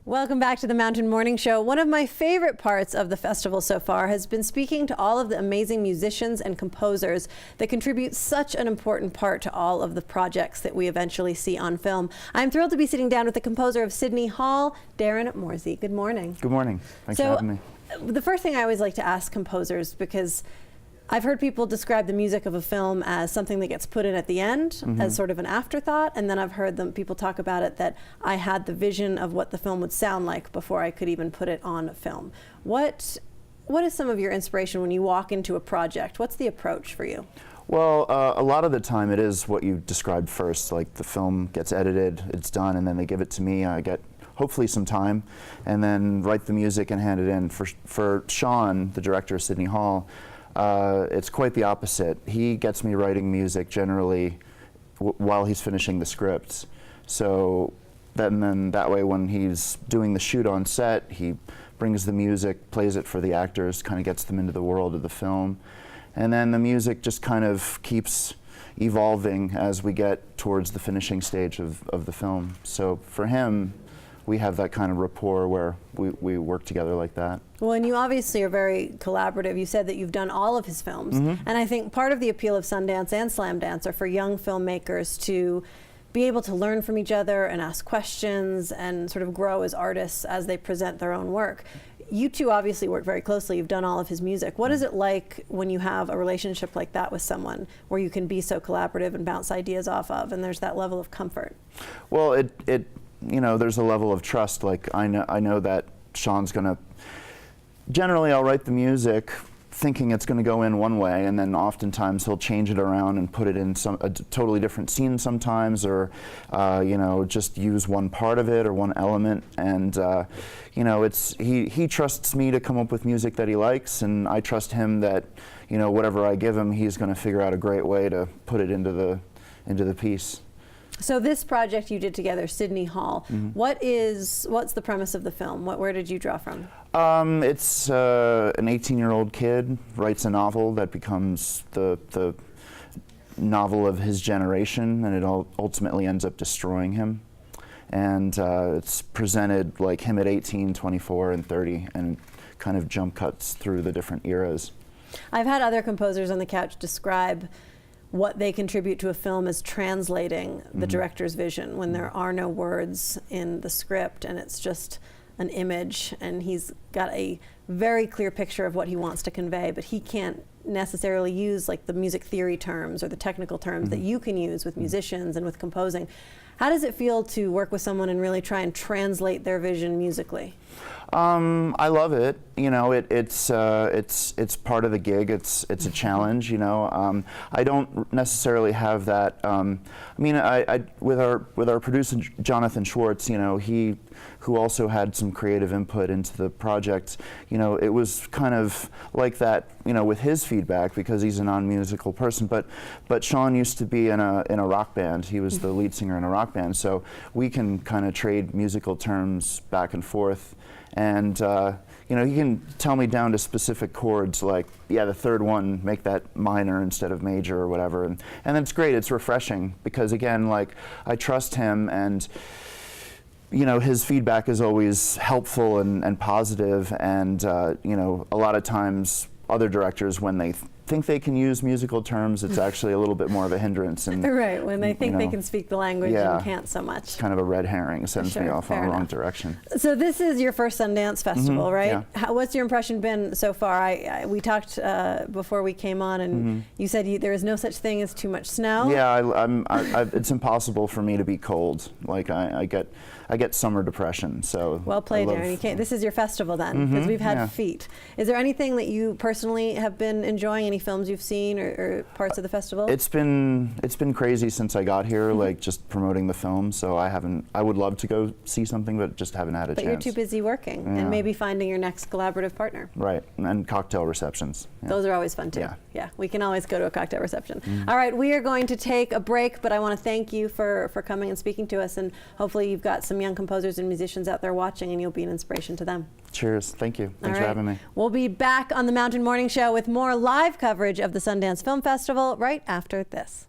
Welcome back to the Mountain Morning Show. One of my favorite parts of the festival so far has been speaking to all of the amazing musicians and composers that contribute such an important part to all of the projects that we eventually see on film. I'm thrilled to be sitting down with the composer of Sidney Hall, Darren Morze. Good morning. Good morning. Thanks for having me. The first thing I always like to ask composers, because I've heard people describe the music of a film as something that gets put in at the end, as sort of an afterthought, and then I've heard people talk about it that I had the vision of what the film would sound like before I could even put it on film. What is some of your inspiration when you walk into a project? What's the approach for you? Well, a lot of the time it is what you described first, like the film gets edited, it's done, and then they give it to me. I get hopefully some time, and then write the music and hand it in. For Sean, the director of Sidney Hall, it's quite the opposite. He gets me writing music generally while he's finishing the scripts. So then that way when he's doing the shoot on set, he brings the music, plays it for the actors, kind of gets them into the world of the film. And then the music just kind of keeps evolving as we get towards the finishing stage of the film. So for him, we have that kind of rapport where we work together like that. Well, and you obviously are very collaborative. You said that you've done all of his films. And I think part of the appeal of Sundance and Slamdance are for young filmmakers to be able to learn from each other and ask questions and sort of grow as artists as they present their own work. You two obviously work very closely. You've done all of his music. What is it like when you have a relationship like that with someone where you can be so collaborative and bounce ideas off of, and there's that level of comfort? Well, you know, there's a level of trust. Like I know that Sean's gonna, generally I'll write the music thinking it's gonna go in one way, and then oftentimes he'll change it around and put it in a totally different scene sometimes, or you know, just use one part of it or one element. And you know, he trusts me to come up with music that he likes, and I trust him that, you know, whatever I give him, he's gonna figure out a great way to put it into the piece. So this project you did together, Sidney Hall, what's the premise of the film? Where did you draw from? It's an 18-year-old kid writes a novel that becomes the novel of his generation, and it ultimately ends up destroying him. And it's presented like him at 18, 24, and 30, and kind of jump cuts through the different eras. I've had other composers on the couch describe what they contribute to a film as translating the director's vision when there are no words in the script and it's just an image, and he's got a very clear picture of what he wants to convey, but he can't necessarily use like the music theory terms or the technical terms that you can use with musicians and with composing. How does it feel to work with someone and really try and translate their vision musically? I love it. You know, it's part of the gig. It's a challenge. You know, I don't necessarily have that. I mean, with our producer Jonathan Schwartz, you know, who also had some creative input into the project. You know, it was kind of like that. You know, with his feedback, because he's a non-musical person. But Sean used to be in a rock band. He was the lead singer in a rock band, so we can kind of trade musical terms back and forth. And you know, he can tell me down to specific chords, like, yeah, the third one, make that minor instead of major or whatever. And it's great. It's refreshing because, again, like, I trust him, and you know, his feedback is always helpful and positive. And you know, a lot of times other directors, when they think they can use musical terms, it's actually a little bit more of a hindrance. And right, when they think they can speak the language and can't so much. It's kind of a red herring. It sends me off on the wrong direction. So this is your first Sundance Festival, right? Yeah. What's your impression been so far? We talked before we came on, and you said there is no such thing as too much snow. Yeah, it's impossible for me to be cold. Like I get summer depression. So well played, Darren. This is your festival then, because we've had feet. Is there anything that you personally have been enjoying? Any films you've seen or parts of the festival? It's been crazy since I got here, like just promoting the film. So I would love to go see something, but just haven't had a chance. But you're too busy working and maybe finding your next collaborative partner. Right, and cocktail receptions. Yeah. Those are always fun too. Yeah, we can always go to a cocktail reception. All right, we are going to take a break, but I want to thank you for coming and speaking to us, and hopefully you've got some young composers and musicians out there watching, and you'll be an inspiration to them. Cheers. Thank you. Thanks for having me. We'll be back on the Mountain Morning Show with more live coverage of the Sundance Film Festival right after this.